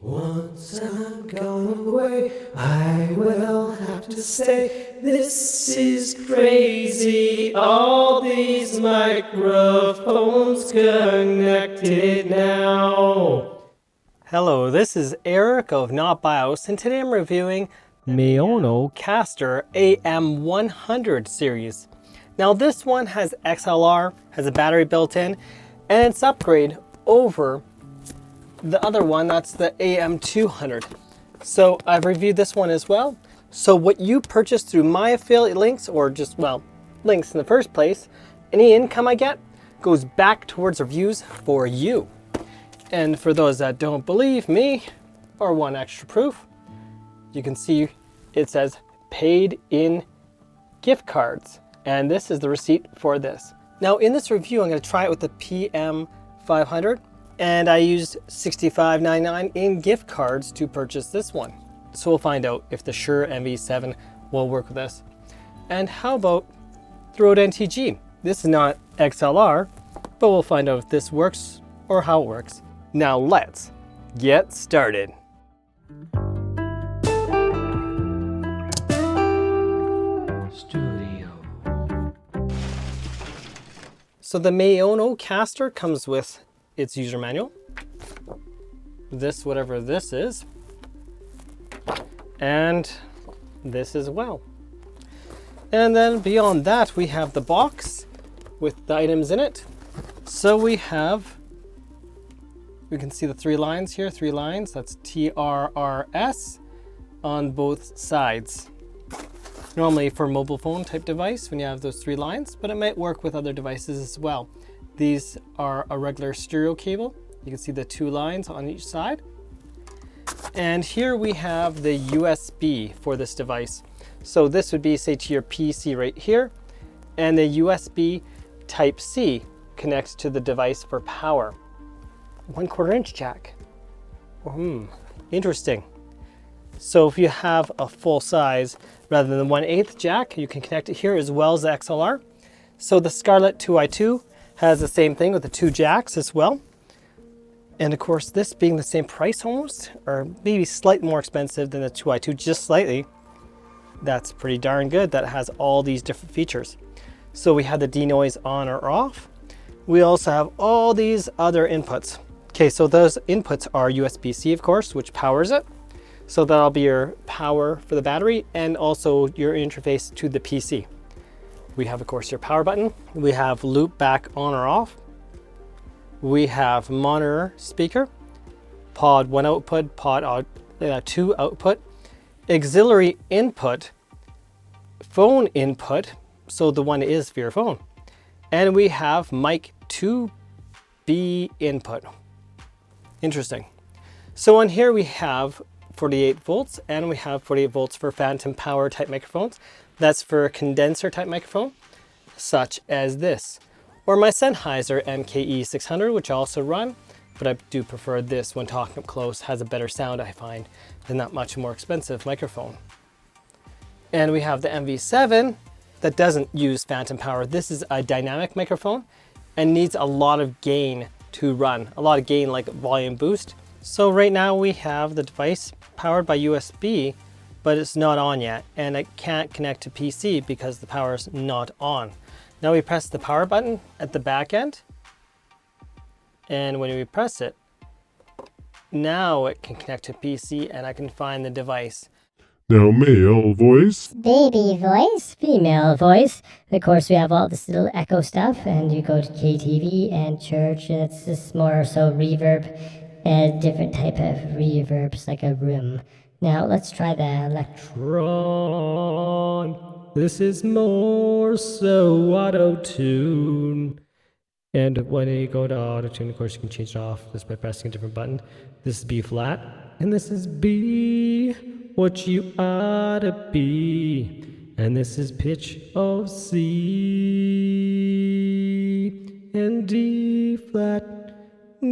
Once I'm gone away, I will have to stay. This is crazy, all these microphones connected now. Hello, this is Eric of Not BIOS, and today I'm reviewing Maonocaster AM100 series. Now this one has XLR, has a battery built in, and it's upgrade over the other one, that's the AM200. So I've reviewed this one as well. So what you purchase through my affiliate links, or just, well, links in the first place, any income I get goes back towards reviews for you. And for those that don't believe me or want extra proof, you can see it says paid in gift cards. And this is the receipt for this. Now in this review, I'm going to try it with the PM500. And I used $65.99 in gift cards to purchase this one. So we'll find out if the Shure MV7 will work with this. And how about Rode NTG? This is not XLR, but we'll find out if this works or how it works. Now let's get started. Studio. So the Maonocaster comes with its user manual, this, whatever this is, and this as well. And then beyond that, we have the box with the items in it. So we can see the three lines here, three lines, that's TRRS on both sides. Normally for a mobile phone type device when you have those three lines, but it might work with other devices as well. These are a regular stereo cable. You can see the two lines on each side. And here we have the USB for this device. So this would be, say, to your PC right here. And the USB Type-C connects to the device for power. 1/4 inch jack. Interesting. So if you have a full size rather than 1/8 jack, you can connect it here as well as the XLR. So the Scarlett 2i2 has the same thing with the two jacks as well. And of course, this being the same price almost, or maybe slightly more expensive than the 2i2, just slightly, that's pretty darn good. That has all these different features. So we have the denoise on or off. We also have all these other inputs. Okay, so those inputs are USB-C, of course, which powers it. So that'll be your power for the battery and also your interface to the PC. We have, of course, your power button. We have loop back on or off. We have monitor speaker, pod 1 output, pod 2 output, auxiliary input, phone input, so the one is for your phone. And we have mic 2B input. Interesting. So on here we have 48 volts and we have 48 volts for phantom power type microphones. That's for a condenser type microphone, such as this. Or my Sennheiser MKE600, which I also run, but I do prefer this when talking up close, has a better sound I find than that much more expensive microphone. And we have the MV7 that doesn't use phantom power. This is a dynamic microphone and needs a lot of gain to run, a lot of gain like volume boost. So right now we have the device powered by USB, but it's not on yet, and it can't connect to PC because the power is not on. Now we press the power button at the back end, and when we press it, now it can connect to PC and I can find the device. Now male voice, baby voice, female voice. Of course, we have all this little echo stuff, and you go to KTV and church, and it's just more so reverb, a different type of reverbs, like a room. Now let's try the electron. This is more so auto-tune. And when you go to auto-tune, of course, you can change it off just by pressing a different button. This is B flat, and this is B, what you ought to be. And this is pitch of C, and D flat,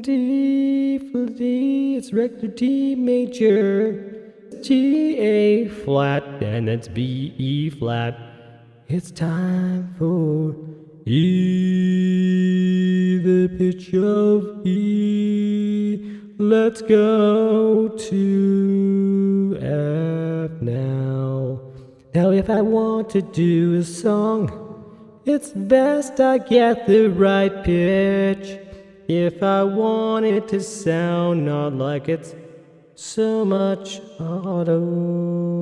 D flat, D, it's regular D major. G, A flat, and that's B, E flat. It's time for E, the pitch of E. Let's go to F now. Now if I want to do a song, it's best I get the right pitch. If I want it to sound not like it's so much auto-tuned.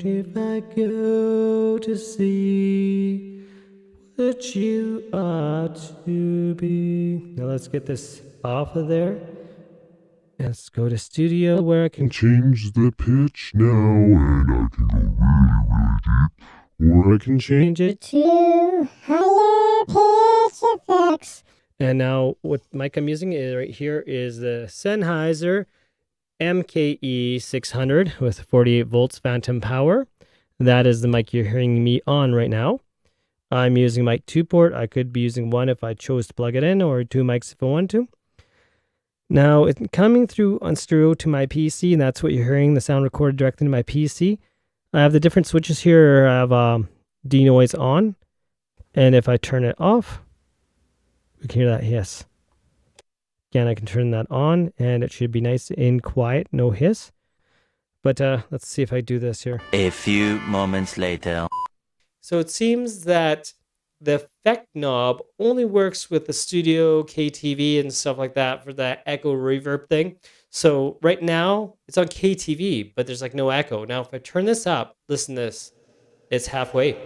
If I go to C, what you ought to be. Now let's get this off of there. Let's go to studio where I can Change the pitch now, and I can go really deep, or I can change it. To higher pitch effects. And now what mic I'm using is right here is the Sennheiser MKE600 with 48 volts phantom power. That is the mic you're hearing me on right now. I'm using mic 2 port. I could be using one if I chose to plug it in, or 2 mics if I want to. Now it's coming through on stereo to my PC, and that's what you're hearing, the sound recorded directly to my PC. I have the different switches here. I have Denoise on, and if I turn it off, we can hear that hiss. Again, I can turn that on, and it should be nice and quiet, no hiss. But let's see if I do this here. A few moments later. So it seems that the effect knob only works with the studio, KTV, and stuff like that for that echo reverb thing. So right now, it's on KTV, but there's like no echo. Now, if I turn this up, listen to this. It's halfway.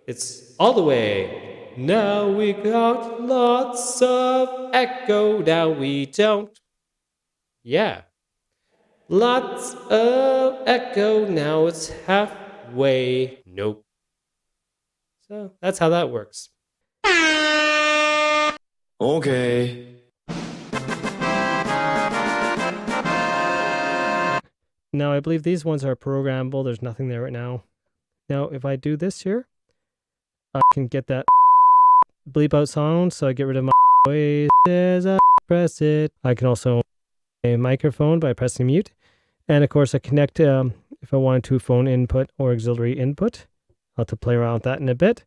It's all the way. Now we got lots of echo. Now we don't. Yeah. Lots of echo. Now it's halfway. Nope. So that's how that works. Okay. Now I believe these ones are programmable. There's nothing there right now. Now if I do this here, I can get that bleep out sound. So I get rid of my voice as I press it. I can also a microphone by pressing mute. And of course I connect if I wanted to phone input or auxiliary input. I'll have to play around with that in a bit.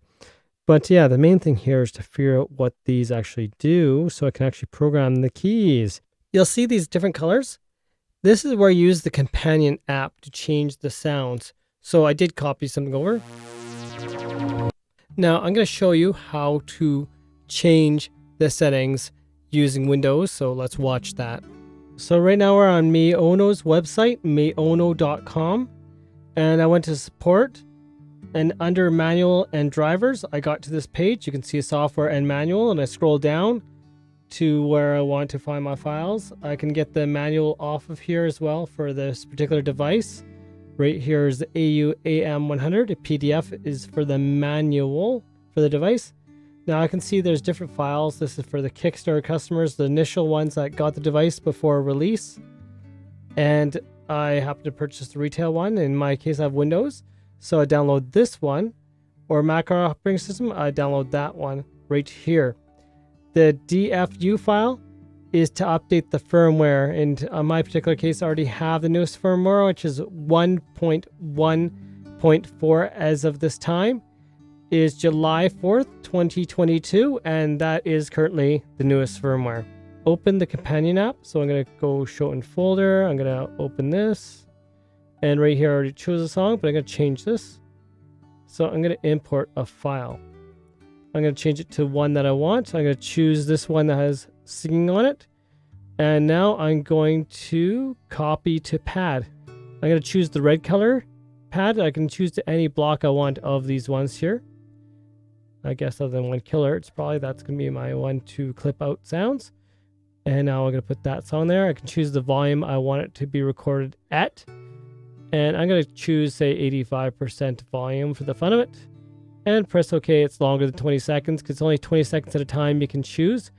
But yeah, the main thing here is to figure out what these actually do so I can actually program the keys. You'll see these different colors. This is where I use the companion app to change the sounds. So I did copy something over. Now I'm going to show you how to change the settings using Windows. So let's watch that. So right now we're on Maono's website, maono.com. And I went to support. And under manual and drivers, I got to this page. You can see software and manual, and I scroll down to where I want to find my files. I can get the manual off of here as well for this particular device. Right here is the AU AM100. A PDF is for the manual for the device. Now I can see there's different files. This is for the Kickstarter customers, the initial ones that got the device before release. And I happen to purchase the retail one. In my case, I have Windows. So I download this one, or Mac operating system, I download that one right here. The DFU file is to update the firmware. And in my particular case, I already have the newest firmware, which is 1.1.4 as of this time, is July 4th, 2022, and that is currently the newest firmware. Open the companion app. So I'm going to go show in folder. I'm going to open this. And right here, I already chose a song, but I'm going to change this. So I'm going to import a file. I'm going to change it to one that I want. I'm going to choose this one that has singing on it. And now I'm going to copy to pad. I'm going to choose the red color pad. I can choose to any block I want of these ones here. I guess other than one killer, it's probably that's going to be my one to clip out sounds. And now I'm going to put that song there. I can choose the volume I want it to be recorded at. And I'm going to choose, say, 85% volume for the fun of it. And press OK. It's longer than 20 seconds because it's only 20 seconds at a time you can choose.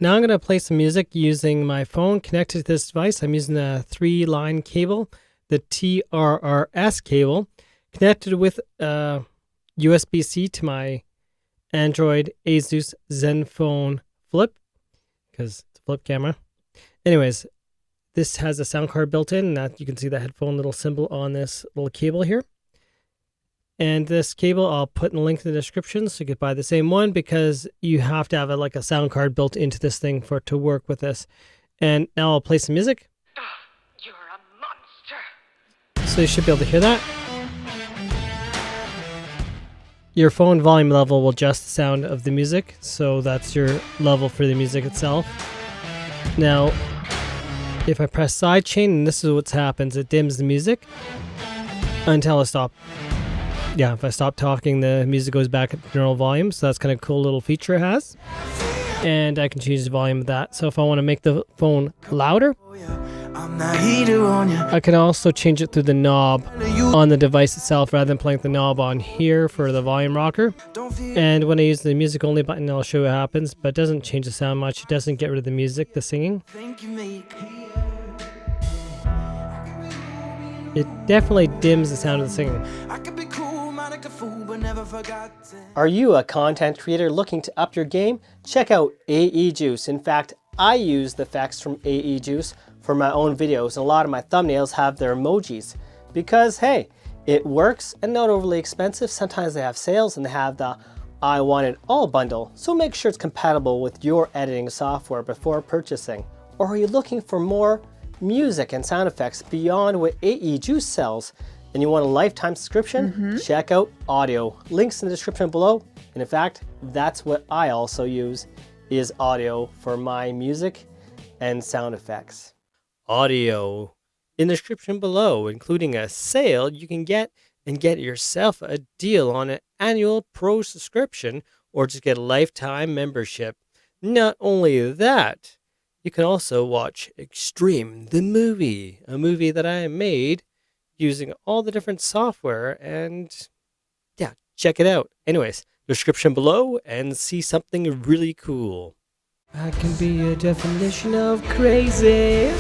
Now I'm going to play some music using my phone connected to this device. I'm using a 3-line cable, the TRRS cable, connected with USB-C to my Android AEJuice Zenfone Flip, because it's a flip camera. Anyways, this has a sound card built in, and that you can see the headphone little symbol on this little cable here. And this cable, I'll put in the link in the description so you could buy the same one, because you have to have like a sound card built into this thing for it to work with this. And now I'll play some music. You're a monster. So you should be able to hear that. Your phone volume level will adjust the sound of the music. So that's your level for the music itself. Now, if I press sidechain, and this is what happens, it dims the music until I stop. Yeah, if I stop talking, the music goes back at normal volume. So that's kind of a cool little feature it has. And I can change the volume of that. So if I want to make the phone louder, I can also change it through the knob on the device itself rather than playing the knob on here for the volume rocker. And when I use the music only button, I'll show you what happens, but it doesn't change the sound much. It doesn't get rid of the music, the singing. It definitely dims the sound of the singing. Are you a content creator looking to up your game? Check out AEJuice. In fact, I use the effects from AEJuice for my own videos, and a lot of my thumbnails have their emojis because, hey, it works and not overly expensive. Sometimes they have sales and they have the I Want It All bundle, so make sure it's compatible with your editing software before purchasing. Or are you looking for more music and sound effects beyond what AEJuice sells, and you want a lifetime subscription? Check out Audiio. Links in the description below. And in fact, that's what I also use, is Audiio for my music and sound effects. Audiio in the description below, including a sale you can get yourself a deal on an annual pro subscription, or just get a lifetime membership. Not only that, you can also watch Xtreme, the movie, a movie that I made using all the different software, and yeah, check it out. Anyways, description below and see something really cool. I can be a definition of crazy.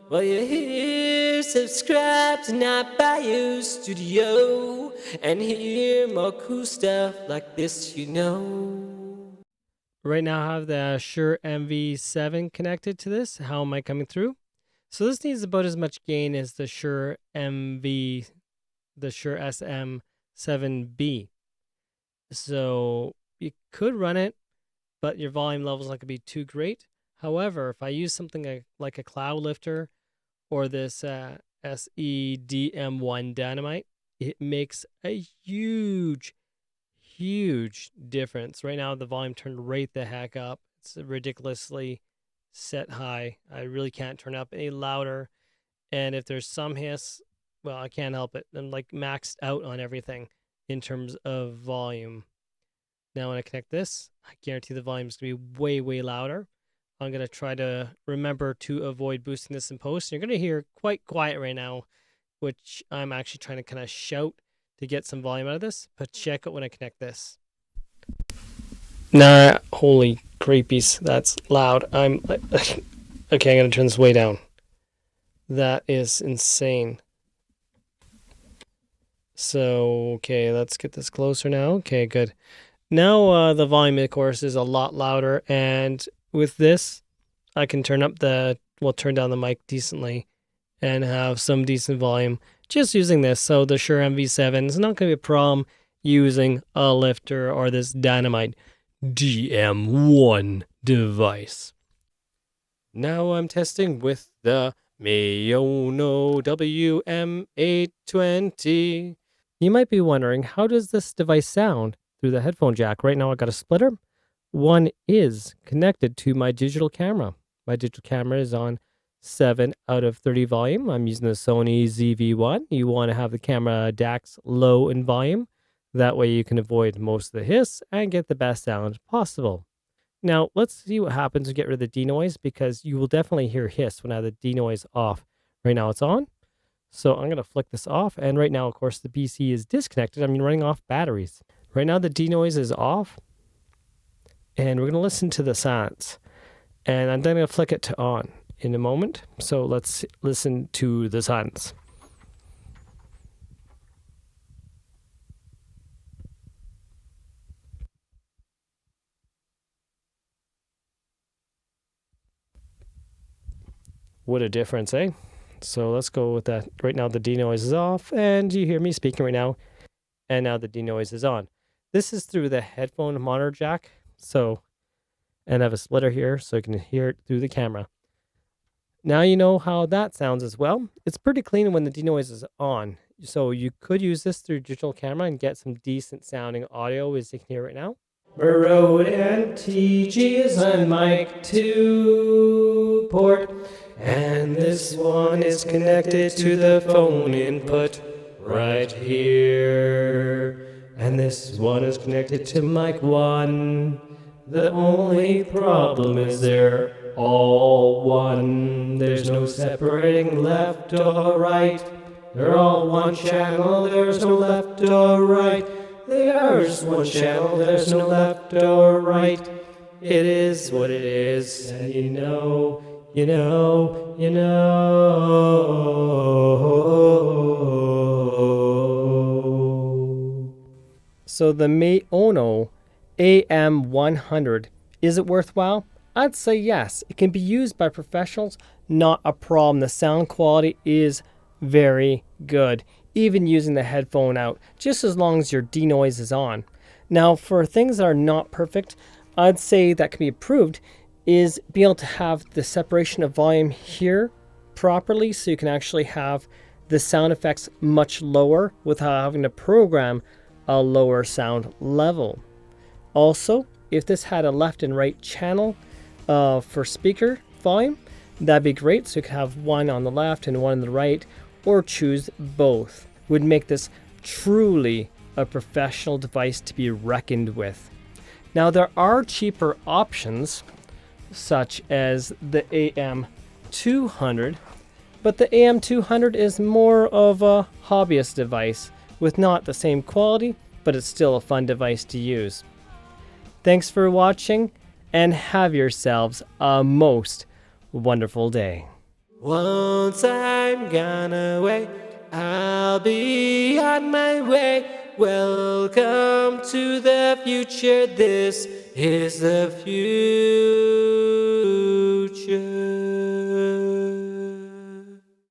Well, you're here, subscribe to Not By You Studio, and hear more cool stuff like this, you know. Right now I have the Shure MV7 connected to this. How am I coming through? So this needs about as much gain as the Shure SM7B. So you could run it, but your volume level's not going to be too great. However, if I use something like a cloud lifter or this SEDM1 Dynamite, it makes a huge difference. Right now the volume turned right the heck up. It's ridiculously set high. I really can't turn up any louder. And if there's some hiss, well, I can't help it. I'm like maxed out on everything in terms of volume. Now when I connect this, I guarantee the volume is going to be way louder. I'm going to try to remember to avoid boosting this in post. You're going to hear quite quiet right now, which I'm actually trying to kind of shout to get some volume out of this. But check out when I connect this. Nah, holy creepies, that's loud. Okay, I'm going to turn this way down. That is insane. So, okay, let's get this closer now. Okay, good. Now the volume, of course, is a lot louder, and with this, I can turn down the mic decently and have some decent volume just using this. So the Shure MV7 is not going to be a problem using a lifter or this Dynamite DM1 device. Now I'm testing with the Maono AM100. You might be wondering, how does this device sound through the headphone jack? Right now I got a splitter. One is connected to my digital camera. My digital camera is on 7 out of 30 volume. I'm using the Sony ZV-1. You want to have the camera DAX low in volume. That way you can avoid most of the hiss and get the best sound possible. Now let's see what happens to get rid of the denoise, because you will definitely hear hiss when I have the denoise off. Right now it's on. So I'm going to flick this off. And right now, of course, the PC is disconnected. I'm running off batteries. Right now the denoise is off. And we're going to listen to the sounds. And I'm then going to flick it to on in a moment. So let's listen to the sounds. What a difference, eh? So let's go with that. Right now the denoise is off, and you hear me speaking right now, and now the denoise is on. This is through the headphone monitor jack, and I have a splitter here so you can hear it through the camera. Now you know how that sounds as well. It's pretty clean when the denoise is on. So you could use this through digital camera and get some decent sounding audio as you can hear right now. Rode NTG is on mic 2 port, and this one is connected to the phone input right here. And this one is connected to mic 1. The only problem is they're all one. There's no separating left or right. They're all one channel, there's no left or right. There's one channel, there's no left or right. It is what it is, and you know. So the Maono AM100, is it worthwhile? I'd say yes. It can be used by professionals, not a problem. The sound quality is very good, even using the headphone out, just as long as your denoise is on. Now, for things that are not perfect, I'd say that can be improved is be able to have the separation of volume here properly, so you can actually have the sound effects much lower without having to program a lower sound level. Also, if this had a left and right channel for speaker volume, that'd be great. So you could have one on the left and one on the right, or choose both. Would make this truly a professional device to be reckoned with. Now there are cheaper options, such as the AM200, but the AM200 is more of a hobbyist device with not the same quality, but it's still a fun device to use. Thanks for watching, and have yourselves a most wonderful day. Once I'm gone away, I'll be on my way. Welcome to the future. This is the future.